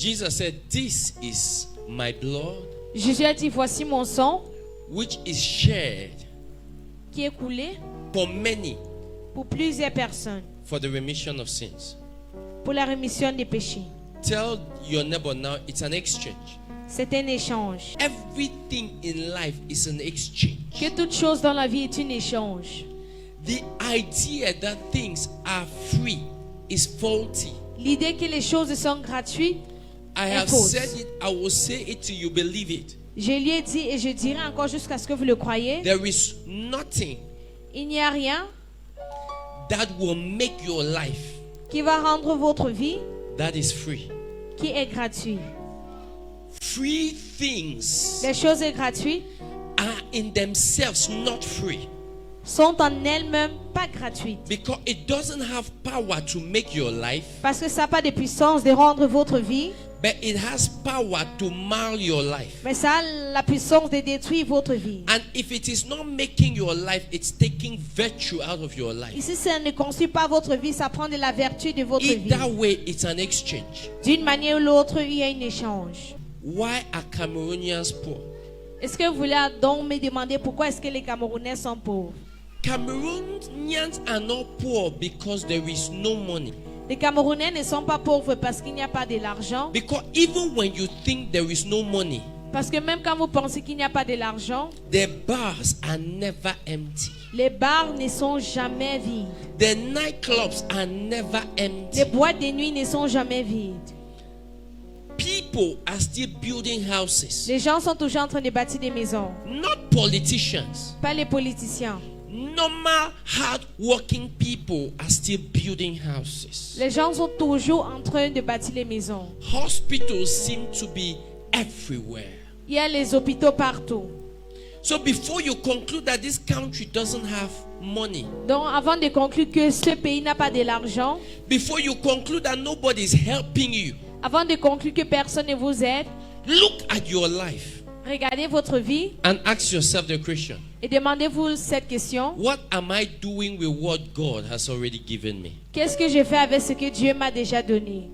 Jesus said, "This is my blood, Jésus a dit, voici mon sang which is shed qui est coulé for many pour plusieurs personnes, for the remission of sins." pour la rémission des péchés. Tell your neighbor now, it's an exchange. C'est un échange. Everything in life is an exchange. Que toute chose dans la vie est un échange. The idea that things are free is faulty. L'idée que les choses sont gratuites I est have fausse. said it, I will say it till you believe it. Je lui ai dit et je dirai encore jusqu'à ce que vous le croyez. There is nothing Il n'y a rien that will make your life qui va rendre votre vie that is free. qui est gratuit. Free things Les choses gratuites are in themselves not free sont en elles-mêmes pas gratuites. because it doesn't have power to make your life, Parce que ça n'a pas de puissance de rendre votre vie, but it has power to mar your life. mais ça a la puissance de détruire votre vie. And if it is not making your life, it's taking virtue out of your life. Ici, ça ne construit pas votre vie, ça prend de la vertu de votre vie. Either way, it's an exchange. D'une manière ou l'autre, il y a un échange. Why are Cameroonians poor? Est-ce que vous voulez donc me demander pourquoi est-ce que les Camerounais sont pauvres? Cameroonians are not poor because there is no money. Les Camerounais ne sont pas pauvres parce qu'il n'y a pas de l'argent. Because even when you think there is no money, Parce que même quand vous pensez qu'il n'y a pas de l'argent, the bars are never empty. les bars ne sont jamais vides. The nightclubs are never empty. Les boîtes de nuit ne sont jamais vides. People are still building houses. Les gens sont toujours en train de bâtir des maisons. Not politicians. Pas les politiciens. Normal, hard-working people are still building houses. Les gens sont toujours en train de bâtir les maisons. Hospitals seem to be everywhere. Il y a les hôpitaux partout. So before you conclude that this country doesn't have money, Donc avant de conclure que ce pays n'a pas de l'argent, before you conclude that nobody is helping you, avant de conclure que personne ne vous aide, look at your life regardez votre vie and ask yourself the question: et demandez-vous cette question. what am I doing with what God has already given me? Qu'est-ce que je fais avec ce que Dieu m'a déjà donné?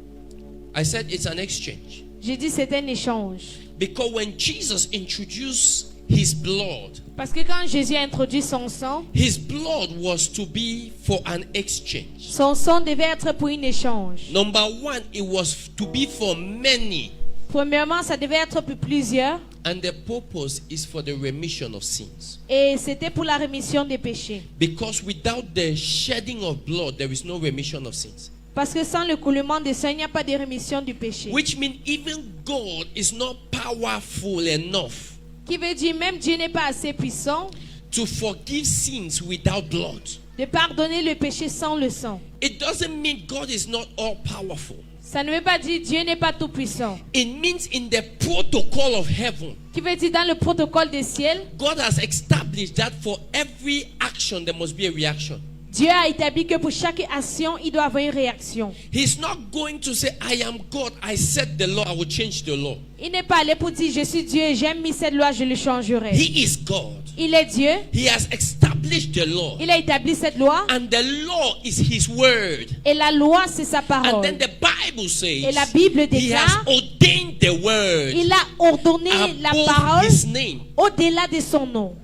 I said it's an exchange. J'ai dit c'est un échange. Because when Jesus introduced his blood, Parce que quand Jésus a introduit son sang, his blood was to be for an exchange. son sang devait être pour un échange. Number one, it was to be for many. Premièrement, ça devait être pour plusieurs And the purpose is for the remission of sins. et c'était pour la rémission des péchés. Because without the shedding of blood, there is no remission of sins. Parce que sans le coulement de sang, il n'y a pas de rémission du péché. Which means even God is not powerful enough Qui veut dire même Dieu n'est pas assez puissant to forgive sins without blood. de pardonner le péché sans le sang. It doesn't mean God is not all powerful. Ça ne veut pas dire Dieu n'est pas tout puissant. It means in the protocol of heaven, Qui veut dire dans le protocole des ciels, God has established that for every action there must be a reaction. Dieu a établi que pour chaque action, il doit avoir une réaction. He's not going to say, I am God, I set the law, I will change the law. Il n'est pas allé pour dire je suis Dieu, j'ai mis cette loi, je le changerai. He is God. Il est Dieu, He has established the law. il a établi cette loi And the law is his word. et la loi c'est sa And parole. then the Bible says Et la Bible he has déclare, ordained the word il a ordonné la above parole his name. au-delà de son nom.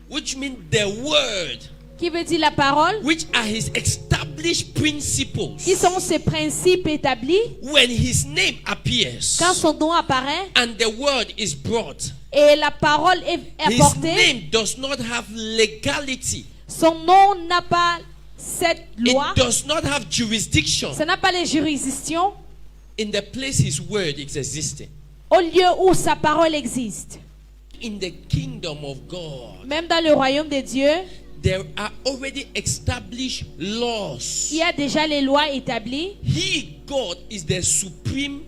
Which means the word, Qui veut dire la parole, which are his established principles. qui sont ses principes établis. When his name appears Quand son nom apparaît and the word is brought, et la parole est his apportée, name does not have legality. son nom n'a pas cette loi, It does not have jurisdiction ça n'a pas les juridictions in the place his word is existing. au lieu où sa parole existe. In the kingdom of God, Même dans le royaume de Dieu, there are already established laws. il y a déjà les lois établies. He, God, is the supreme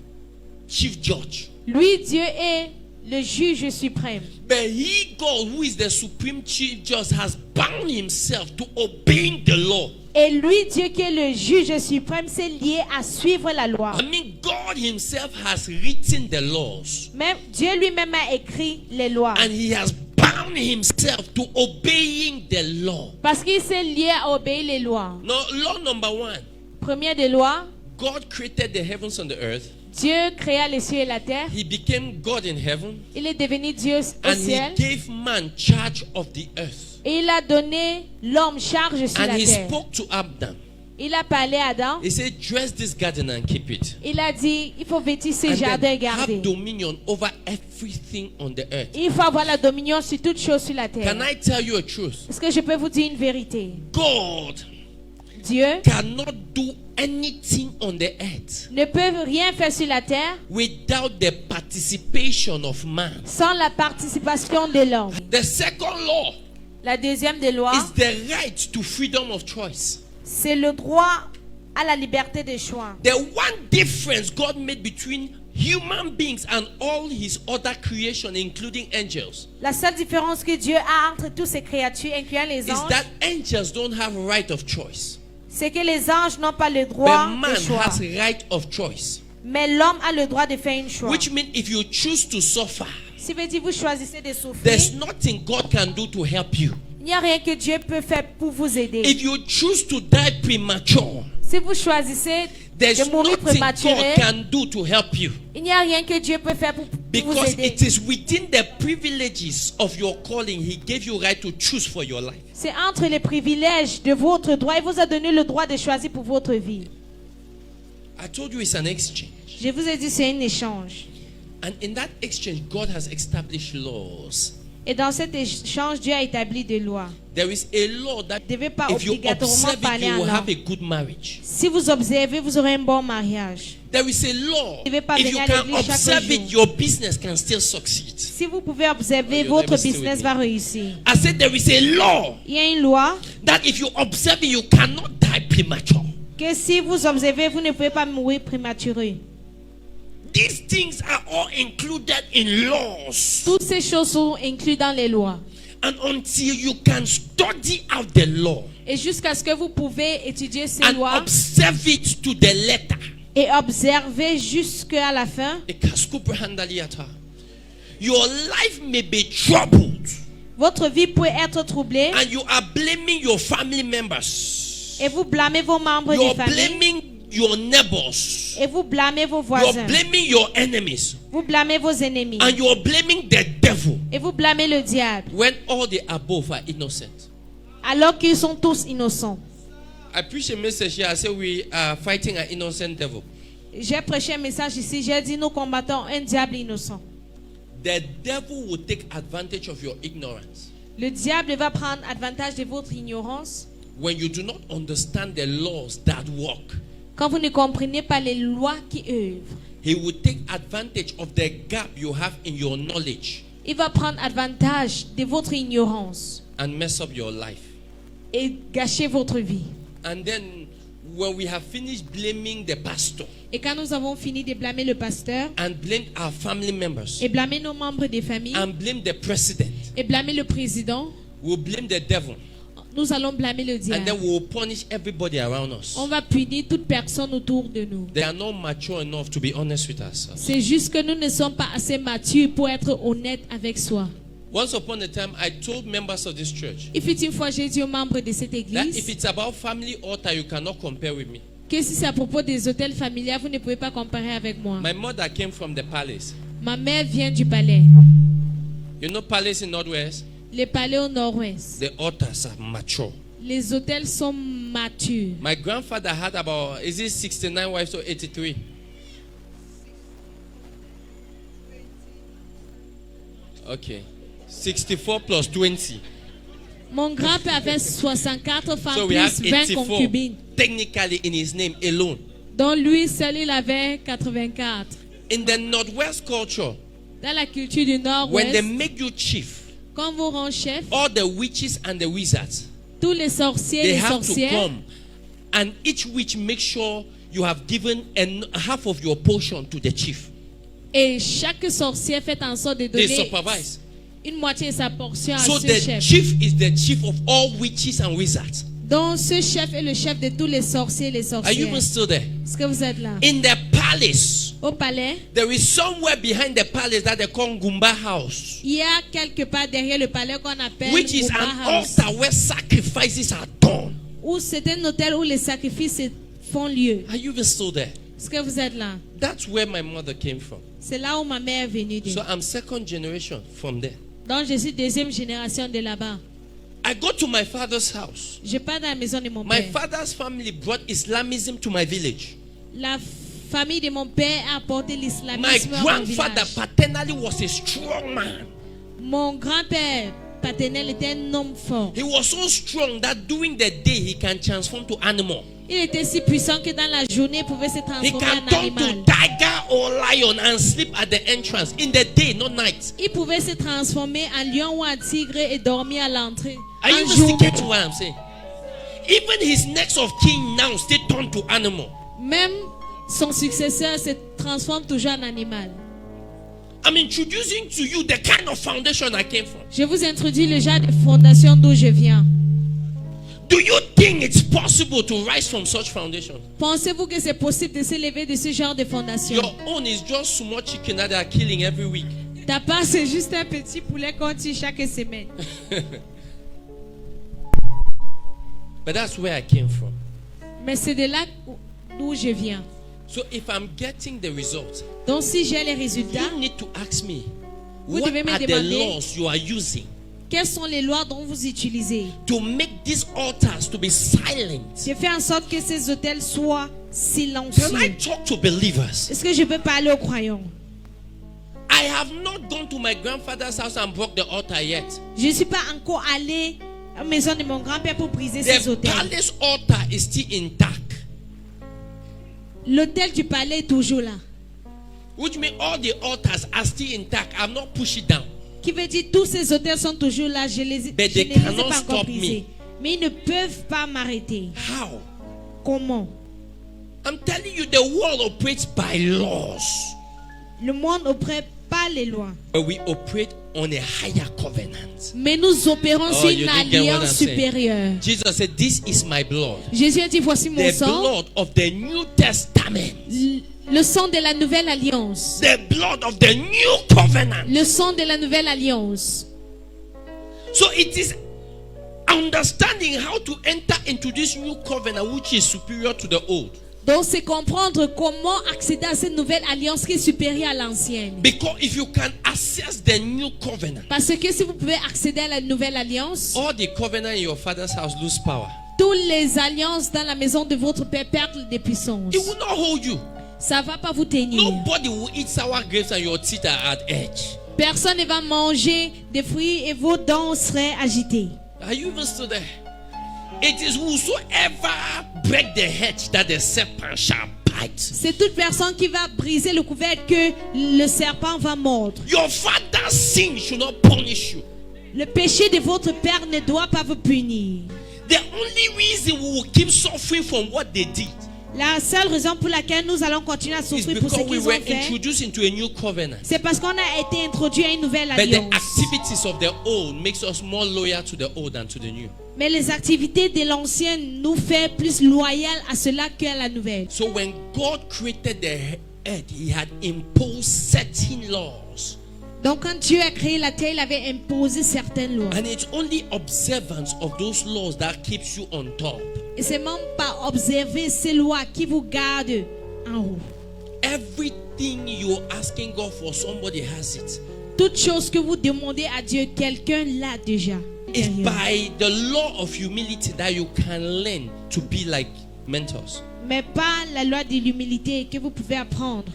chief judge. Lui, Dieu est le juge suprême. But he, God, who is the supreme chief judge, has bound himself to obeying the law. Et lui, Dieu qui est le juge suprême, s'est lié à suivre la loi. I mean, God himself has written the laws. Même Dieu lui-même a écrit les lois. And he has bound himself to obeying the law. Parce qu'il s'est lié à obéir les lois. Now, law number one, Première des lois, God created the heavens and the earth. Dieu créa les cieux et la terre. He became God in heaven. Il est devenu Dieu au And ciel. he gave man charge of the earth. Et il a donné l'homme charge sur And la he terre. spoke to Adam. Il a parlé à Adam. He said, dress this garden and keep it. Il a dit, il faut vêtir ce And jardin et then garder. have dominion over everything on the earth. Il faut avoir la dominion sur toutes choses sur la terre. Can I tell you a truth? Est-ce que je peux vous dire une vérité? God Dieu cannot do anything on the earth ne peut rien faire sur la terre without the participation of man. sans la participation de l'homme. The second law La deuxième des lois, is the right to freedom of choice. c'est le droit à la liberté de choix. The one difference God made between human beings and all his other creation, including angels, La seule différence que Dieu a entre toutes ces créatures, incluant les is anges, that angels don't have right of choice, c'est que les anges n'ont pas le but droit man de choix. has right of choice. Mais l'homme a le droit de faire un choix. Which means if you choose to suffer, Si veut dire vous choisissez de souffrir, there's nothing God can do to help you. il n'y a rien que Dieu peut faire pour vous aider. If you choose to die premature, Si vous choisissez there's de mourir nothing God prématuré, can do to help you. il n'y a rien que Dieu peut faire pour vous Because aider. it is within the privileges of your calling, He gave you right to choose for your life. C'est entre les privilèges de votre droit. Il vous a donné le droit de choisir pour votre vie. I told you it's an exchange. Je vous ai dit c'est un échange. And in that exchange, God has established laws. Et dans cet échange, Dieu a établi des lois. There is a law that Vous ne devez pas if you obligatoirement observe it, parler you en will have langue. a good marriage. Si vous observez, vous aurez un bon mariage. There is a law. Vous devez pas If you venir à can l'église chaque observe jour. it, your business can still succeed. Si vous pouvez observer, you'll votre never stay business with va réussir. I said there is a law Il y a une loi that if you observe it, you cannot die premature. que si vous observez, vous ne pouvez pas mourir prématuré. These things are all included in laws. Toutes ces choses sont incluses dans les lois. And until you can study out the law Et jusqu'à ce que vous pouvez étudier ces and lois observe it to the letter, et observer jusqu'à la fin, your life may be troubled votre vie peut être troublée and you are blaming your family members. et vous blâmez vos membres You're de famille blaming your neighbors. et vous blâmez vos You're voisins. blaming your enemies. Vous blâmez vos ennemis And you're blaming the devil et vous blâmez le diable when all the above are innocent. alors qu'ils sont tous innocents. I preach a message here. I say we are fighting an innocent devil. J'ai prêché un message ici, j'ai dit nous combattons un diable innocent. The devil will take advantage of your ignorance Le diable va prendre avantage de votre ignorance when you do not understand the laws that work. quand vous ne comprenez pas les lois qui œuvrent. He will take advantage of the gap you have in your knowledge Il va prendre avantage de votre ignorance and mess up your life. et gâcher votre vie. And then when we have finished blaming the pastor Et quand nous avons fini de blâmer le pasteur and blamed our family members et blâmer nos membres des familles and blame the president, et blâmer le président, we'll blame the devil. nous allons blâmer le And then diable. we will punish everybody around us. On va punir toute personne autour de nous. They are not mature enough to be honest with ourselves. C'est juste que nous ne sommes pas assez matures pour être honnêtes avec soi. Once upon a time, I told members of this church Il fut une fois, j'ai dit aux membres de cette that if église it's about family altar, you cannot compare with me. que si c'est à propos des hôtels familiaux, vous ne pouvez pas comparer avec moi. My mother came from the palace. Ma mère vient du palais. You know palace in Northwest? Les palais au nord-ouest. The altars are mature. Les hôtels sont matures. My grandfather had about, is it 69 wives or 83? Okay. 64 plus 20. Mon grand-père avait 64 femmes So we have plus 20 84 concubines. technically in his name alone. Dont lui seul, il avait 84. In the Northwest culture, Dans la culture du when nord-ouest, they make you chief, quand vous rendez chef, all the witches and the wizards, tous les sorciers et they les have to sorcières, come, and each witch make sure you have given half of your portion to the chief. et chaque sorcier fait en sorte de They donner supervise. une moitié de sa portion à So ce the chef. chief is the chief of all witches and wizards. Donc ce chef est le chef de tous les sorciers et les Are you sorcières. even still there? Est-ce que vous êtes là? In the palace, Au palais, there is somewhere behind the palace that they call Gumba House, il y a quelque part derrière le palais qu'on appelle which is Gumba an House, altar where sacrifices are done. où c'est un hôtel où les sacrifices se font lieu. Are you even still there? Est-ce que vous êtes là? That's where my mother came from. C'est là où ma mère est venue de. So I'm second generation from there. Donc je suis deuxième génération de là-bas. I go to my father's house. Je pars dans la maison de mon My père. father's family brought Islamism to my village. La famille de mon père a apporté My l'islamisme à mon grandfather village. paternally was a strong man. Mon grand-père paternel était un homme fort. He was so strong that during the day he can transform to animal. Il était si puissant que dans la journée, il pouvait se He transformer can en turn to animal. tiger or lion and sleep at the entrance in the day, not night. Il pouvait se transformer en lion ou en tigre et dormir à l'entrée. Are you En even journée. sticking to what I'm saying? Even his next of kin now still turn to animal. Même son successeur se transforme toujours en animal. I'm introducing to you the kind of foundation I came from. Je vous introduis le genre de fondation d'où je viens. Do you think it's possible to rise from such foundation? Pensez-vous que c'est possible de s'élever de ce genre de fondation? Your own is just small chicken that they are killing every week. Ta part, c'est juste un petit poulet qu'on tue chaque semaine. But that's where I came from. Mais c'est de là d'où je viens. So if I'm getting the results, Donc si j'ai les résultats, you need to ask me, Vous what devez me are the demander- laws you are using quelles sont les lois dont vous utilisez? to make these altars to be silent? Je fais en sorte que ces hôtels soient Can I silencieux. talk to believers? Est-ce que je peux parler aux croyants? I have not gone to my grandfather's house and broke the altar yet. Je ne suis pas encore allé à la maison de mon grand-père pour briser ces The hôtels. palace altar is still intact, L'hôtel du palais est toujours là. which means all the altars are still intact. I've not pushed it down. Qui veut dire tous ces hôtels sont toujours là. Je ne les But ai they pas cannot encore stop brisés. Mais ils ne peuvent pas m'arrêter. How? Comment? I'm telling you, the world operates by laws, Le monde n'opère pas les lois. but we operate on a higher covenant. Mais nous opérons sur you une didn't get what I'm alliance saying. supérieure. Jesus said, "This is my blood, Jésus a dit, voici mon the sang, blood of the New Testament, le sang de la nouvelle alliance. the blood of the New Covenant." Le sang de la nouvelle alliance. So it is understanding how to enter into this new covenant, which is superior to the old. Donc c'est comprendre comment accéder à cette nouvelle alliance qui est supérieure à l'ancienne. Because if you can access the new covenant, Parce que si vous pouvez accéder à la nouvelle alliance, all the covenant in your father's house lose power. toutes les alliances dans la maison de votre père perdent des puissances. It will not hold you. Ça va pas vous tenir. Nobody will eat sour grapes and your teeth are at edge. Personne ne va manger des fruits et vos dents seraient agitées. Are you even still there? It is whosoever break the hedge that the serpent shall bite. C'est toute personne qui va briser le couvercle que le serpent va mordre. Your father's sin should not punish you. Le péché de votre père ne doit pas vous punir. The only reason we will keep suffering from what they did La seule raison pour laquelle nous allons continuer à is souffrir pour ce because we qu'ils were ont fait, introduced into a new covenant. c'est parce qu'on a été introduit à une nouvelle But the alliance. activities of the old makes us more loyal to the old than to the new. Mais les activités de l'ancienne nous fait plus loyal à cela qu'à la nouvelle. So when God created the earth, He had imposed certain laws. Donc quand Dieu a créé la terre, il avait imposé certaines lois. And it's only observance of those laws that keeps you on top. Et c'est même pas observer ces lois qui vous gardent en haut. Everything you're asking God for, somebody has it. Toute chose que vous demandez à Dieu, quelqu'un l'a déjà. It's derrière. by the law of humility that you can learn to be like mentors. Mais pas la loi de l'humilité que vous pouvez apprendre.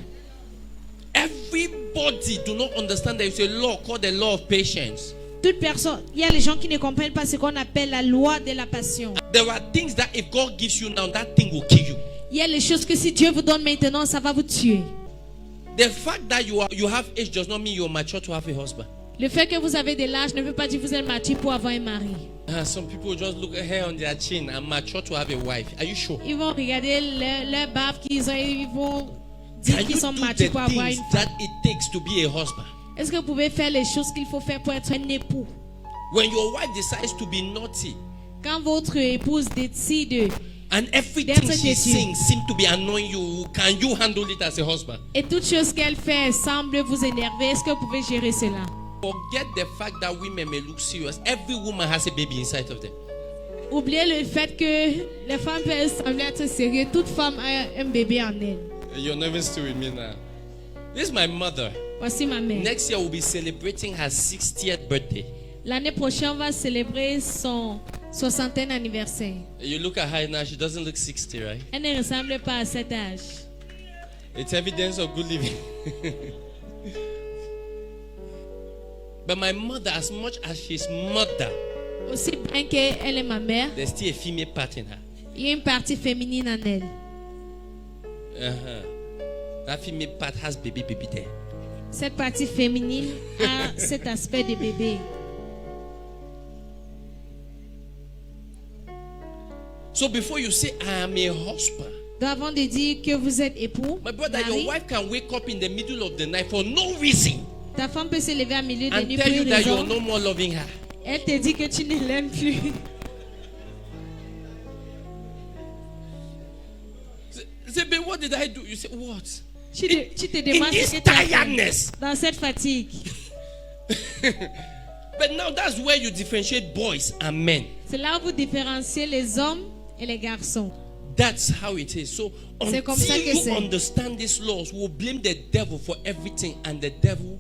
Everybody do not understand there is a law called the law of patience. Toute personne, il y a les gens qui ne comprennent pas ce qu'on appelle la loi de la passion. There are things that if God gives you now, that thing will kill you. Il y a les choses que si Dieu vous donne maintenant, ça va vous tuer. The fact that you have age does not mean you're mature to have a husband. Le fait que vous avez de l'âge ne veut pas dire que vous êtes mature pour avoir un mari. Some people just look at hair on their chin and mature to have a wife. Are you sure? Ils vont regarder leur barbe qu'ils ont et ils vont dire Can qu'ils you sont do matures the pour avoir une things femme. that it takes to be a husband? Est-ce que vous pouvez faire les choses qu'il faut faire pour être un époux? When your wife decides to be naughty Quand votre épouse décide and everything That's she okay, too. sings seems to be annoying you, can you handle it as a husband? et toute chose qu'elle fait semble vous énerver, est-ce que vous pouvez gérer cela? Forget the fact that women may look serious. Every woman has a baby inside of them. oubliez le fait que les femmes peuvent sembler être sérieuses. Toute femme a un bébé en elle. You're never still with me now. This is my mother. Voici ma mère. Next year we'll be celebrating her 60th birthday. L'année prochaine, on va célébrer son 60e anniversaire. You look at her now, she doesn't look 60, right? Elle ne ressemble pas à cet âge. It's evidence of good living. But my mother, as much as she's mother, Aussi bien qu'elle est ma mère, there's still a female part in her. il y a une partie féminine en elle. That female part has baby there. Cette partie féminine a cet aspect de bébé. So before you say, I am a husband, Donc avant de dire que vous êtes époux, my brother, mari, your wife can wake up in the middle of the night for no reason ta femme peut se lever à milieu de and nuit tell pour you une that you're raison. no more loving her. Elle te dit que tu ne l'aimes plus. Say, but what did I do? You say, what? Tu te In demandes this ce que tu as fait tiredness. dans cette fatigue. But now that's where you differentiate boys and men. C'est là où vous différenciez les hommes et les garçons. That's how it is. So C'est comme ça until que you c'est. understand these laws, we'll blame the devil for everything, and the devil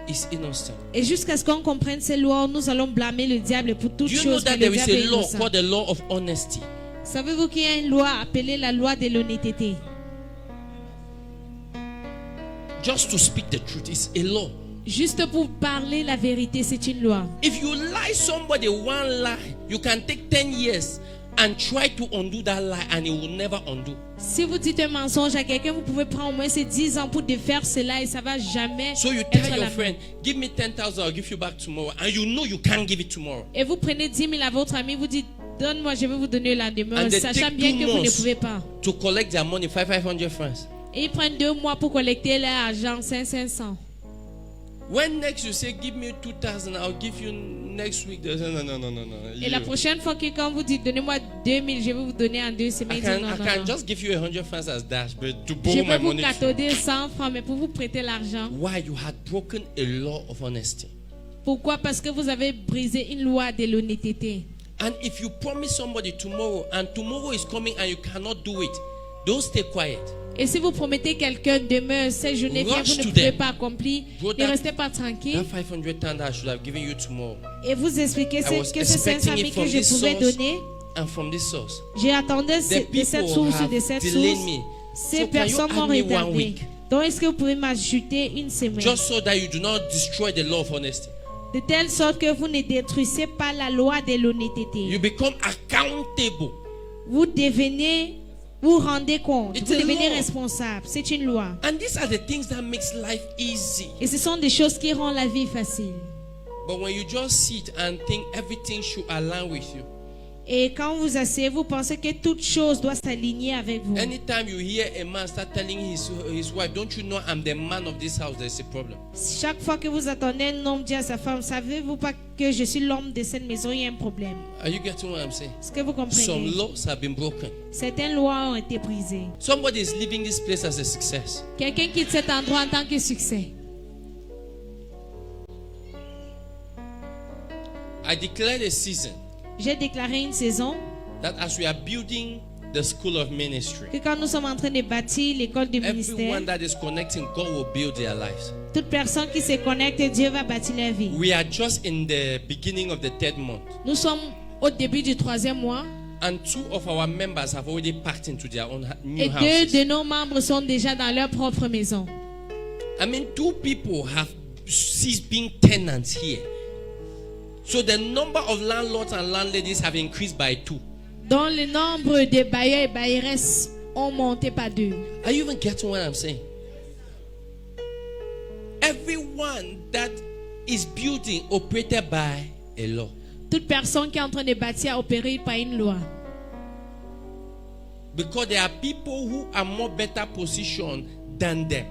is innocent. Et jusqu'à ce qu'on comprenne ces lois, nous allons blâmer le diable pour toutes Do you know choses. that Mais le there is diable est a law innocent. called the law of honesty? Savez-vous qu'il y a une loi appelée la loi de l'honnêteté? Just to speak the truth is a law. Juste pour parler la vérité, c'est une loi. If you lie somebody one lie, you can take 10 years and try to undo that lie, and it will never undo. Si vous dites un mensonge à quelqu'un, vous pouvez prendre au moins ces 10 ans pour défaire cela et ça va jamais So you être tell la your même. friend, give me 10,000, I'll give you back tomorrow, and you know you can't give it tomorrow. Et vous prenez 10 000 à votre ami, vous dites, donne-moi, je vais vous donner le lendemain, And they sachant take bien 2 que vous ne months pouvez pas. to collect their money, 500 francs. Et ils prennent 2 mois pour collecter leur argent, 500. When next you say, give me 2,000, I'll give you next week. They say, no. Et la prochaine fois que quand vous dites, donnez-moi 2000, je vais vous donner en 2 semaines, I ils disent, non, can non, non. just give you 100 francs as dash, but to Je borrow peux my vous money. accorder 100 francs, mais pour vous prêter l'argent. Why? You had broken a law of honesty. Pourquoi? Parce que vous avez brisé une loi de l'honnêteté. And if you promise somebody tomorrow, and tomorrow is coming and you cannot do it, don't stay quiet. Et si vous promettez quelqu'un demain, cette journée vient, Rush vous ne to pouvez them. pas accomplir, Brother, ne restez pas tranquille That 500,000 I should have given you tomorrow, et vous expliquez I was que ces 500 expecting 000 it que from je this pouvais source donner, and from this source. j'attendais The de cette people source, have de cette delayed source. me. Ces So can you personnes m'ont add me 1 retardé. week? Donc, est-ce que vous pouvez m'ajouter une semaine? Just so that you do not destroy the law of honesty. De telle sorte que vous ne détruisez pas la loi de l'honnêteté. You become accountable. Vous devenez, vous rendez compte, It's vous a devenez law. responsable. C'est une loi. And these are the things that makes life easy. Et ce sont des choses qui rendent la vie facile. But when you just sit and think everything should align with you, Et quand vous asseyez, vous pensez que toute chose doit s'aligner avec vous. anytime you hear a man start telling his wife, don't you know I'm the man of this house, there's a problem. Chaque fois que vous attendez un homme dire à sa femme, savez-vous pas que je suis l'homme de cette maison, il y a un problème. Are you getting what I'm saying? Est-ce que vous Some comprenez? laws have been broken. Certaines lois ont été brisées. Somebody is leaving this place as a success. Quelqu'un quitte cet endroit en tant que succès. I declare a season J'ai déclaré une saison that as we are building the school of ministry, que quand nous sommes en train de bâtir l'école du ministère, everyone that is connecting, God will build their lives. toute personne qui se connecte, Dieu va bâtir leur vie. We are just in the beginning of the 3rd month, Nous sommes au début du 3e mois and 2 of our members have already packed into their own new et 2 houses. de nos membres sont déjà dans leur propre maison. I mean, 2 people have ceased being tenants here. So the number of landlords and landladies have increased by 2. dont le nombre de bailleurs et bailleresses ont monté par 2. Are you even getting what I'm saying? Everyone that is building operated by a law. Toute personne qui est en train de bâtir a opéré par une loi. Because there are people who are more better positioned than them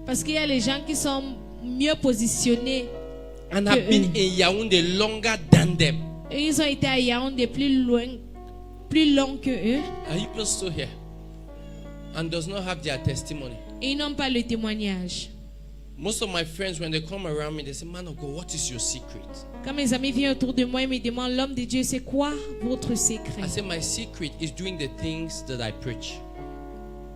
Parce qu'il y a les gens qui sont mieux positionnés and que have been eux. in Yaoundé longer than them. Et ils ont été à Yaoundé plus long que eux. Are you even still here? And does not have their testimony. Et ils n'ont pas le témoignage. Most of my friends, when they come around me, they say, "Man of God, what is your secret?" Quand mes amis viennent autour de moi, ils me demandent, l'homme de Dieu, c'est quoi votre secret? I say, "My secret is doing the things that I preach."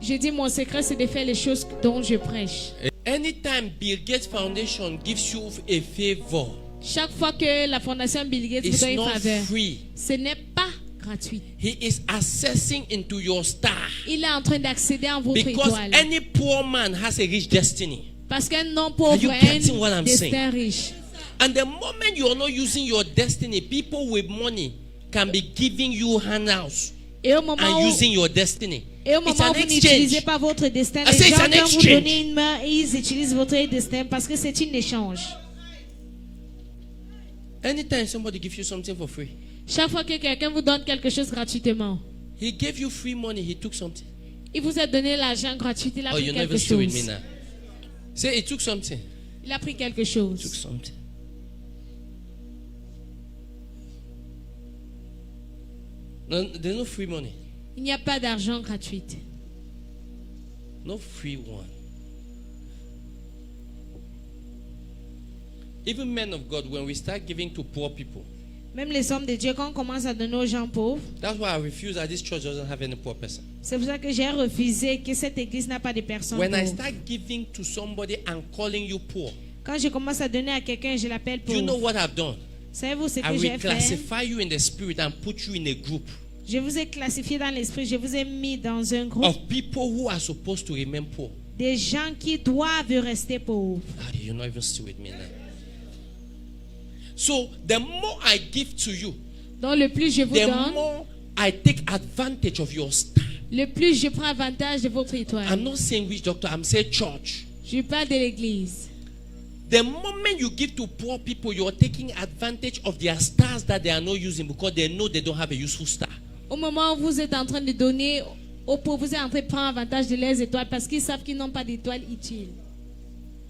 Je dis, mon secret, c'est de faire les choses dont je prêche. Anytime Bill Gates Foundation gives you a favor, Chaque fois que la fondation Bill Gates vous it's donne une not faveur, free. ce n'est pas gratuit. He is accessing into your star. Il est en train d'accéder à votre Because étoile. any poor man has a rich destiny. Parce qu'un homme Are pauvre you a getting what un I'm destin riche. And the moment you're not using your destiny, people with money can be giving you handouts Et au moment and où, using your destiny. et au It's moment an où vous n'utilisez exchange. pas votre destin, I les say it's gens an vont vous exchange. donner une main et ils utilisent votre destin parce que c'est un échange. Anytime somebody gives you something for free, Chaque fois que quelqu'un vous donne quelque chose gratuitement, he gave you free money, he took something. il vous a donné l'argent gratuit, il a Oh, pris you're not quelque even still with me chose. now. Say he took something. Il a pris quelque Took chose. something. No, there's no free money. Il n'y a pas d'argent gratuit. No free one. Even men of God, when we start giving to poor people, Même les hommes de Dieu, quand on commence à donner aux gens pauvres, that's why I refuse that this church doesn't have any poor person. c'est pour ça que j'ai refusé que cette église n'a pas de personnes When I pauvres. start giving to somebody and calling you poor, Quand je commence à donner à quelqu'un, je l'appelle do you know pauvre. what I've done? Savez-vous ce I que j'ai fait? reclassify you in the spirit and put you in a group Je vous ai classifié dans l'esprit, je vous ai mis dans un groupe of people who are supposed to remain poor. des gens qui doivent rester pauvres. Daddy, you're not even still with me now. So the more I give to you, Donc le plus je vous the donne, more I take advantage of your star. le plus je prends avantage de votre étoile. I'm not saying which doctor, I'm saying church. Je parle de l'église. The moment you give to poor people, you're taking advantage of their stars that they are not using because they know they don't have a useful star. Au moment où vous êtes en train de donner aux pauvres, vous êtes en train de prendre avantage de leurs étoiles parce qu'ils savent qu'ils n'ont pas d'étoiles utiles.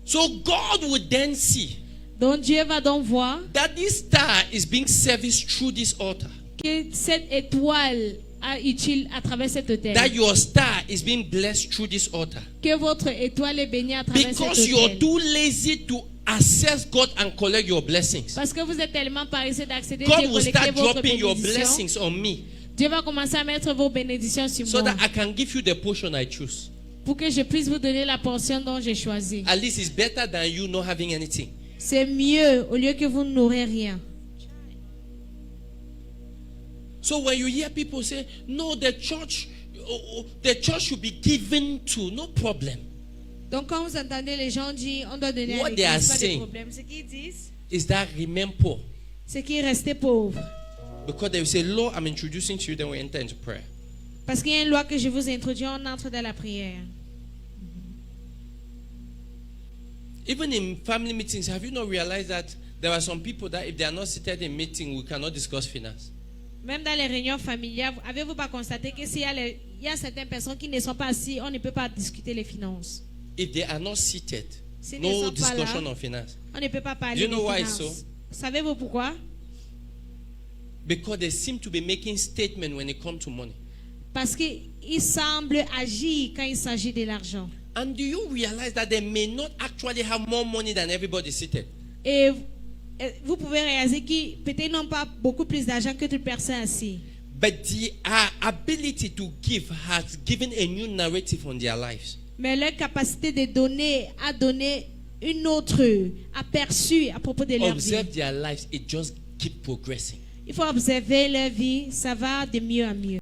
So God would then see Donc Dieu va donc voir that this star is being serviced through this altar. que cette étoile est utile à travers cet autel. That your star is being blessed through this altar. Que votre étoile est bénie à travers Because cet you're autel. too lazy to access God and collect your blessings. Parce que vous êtes tellement paresseux d'accéder à God Dieu, will collecter start votre dropping your bénédiction. blessings on me Dieu va commencer à mettre vos bénédictions sur so moi that I can give you the portion I choose. pour que je puisse vous donner la portion dont j'ai choisi. At least it's better than you not having anything. C'est mieux au lieu que vous n'aurez rien. So when you hear people say, no, the church should be given to, no problem. Donc quand vous entendez les gens dire on doit donner à What they are l'église, pas de saying problème. Ce qu'ils disent, Is that remain poor. c'est qu'ils restaient pauvres. Because they will say, Lord, I'm introducing to you, then we enter into prayer. Parce qu'il y a une loi que je vous ai introduite, on entre dans la prière. Even in family meetings, have you not realized that there are some people that if they are not seated in meeting, we cannot discuss finance? Même dans les réunions familiales, avez-vous pas constaté que s'il y a il y a certaines personnes qui ne sont pas assises, on ne peut pas discuter les finances. If they are not seated, S'ils ne no sont pas là, discussion on finance. on ne peut pas parler Do you know des why finances. so? Savez-vous pourquoi? Because they seem to be making statements when it comes to money. Parce qu'ils semblent agir quand il s'agit de l'argent. And do you realize that they may not actually have more money than everybody seated? Et vous pouvez réaliser qu'ils peut-être n'ont pas beaucoup plus d'argent que toute personne assise. But the ability to give has given a new narrative on their lives. Mais leur capacité de donner a donné une autre aperçu à propos de leur vie. Observe their lives, it just keep progressing. Il faut observer leur vie, ça va de mieux en mieux.